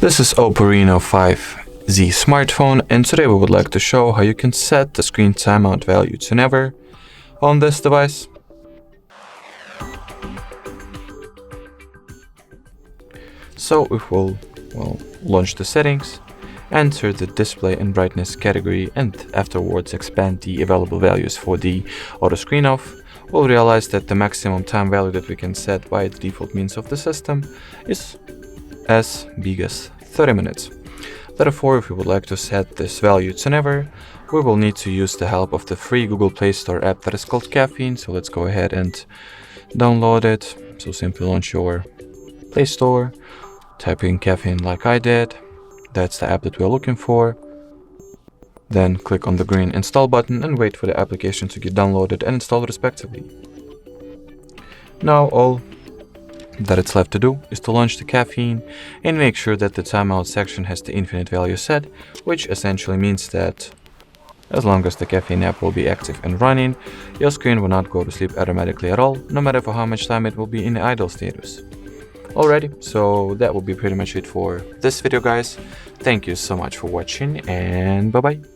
This is Oppo Reno 5Z smartphone, and today we would like to show how you can set the screen timeout value to never on this device. So we will launch the settings, enter the display and brightness category, and afterwards expand the available values for the auto screen off. We'll realize that the maximum time value that we can set by the default means of the system is as big as 30 minutes. Therefore, if we would like to set this value to never, we will need to use the help of the free Google Play Store app that is called Caffeine. So let's go ahead and download it. So simply launch your Play Store, type in Caffeine like I did. That's the app that we're looking for. Then click on the green install button and wait for the application to get downloaded and installed respectively. Now all that it's left to do is to launch the Caffeine and make sure that the timeout section has the infinite value set, which essentially means that as long as the Caffeine app will be active and running, your screen will not go to sleep automatically at all, no matter for how much time it will be in idle status. Alrighty, so that will be pretty much it for this video, guys. Thank you so much for watching, and bye bye.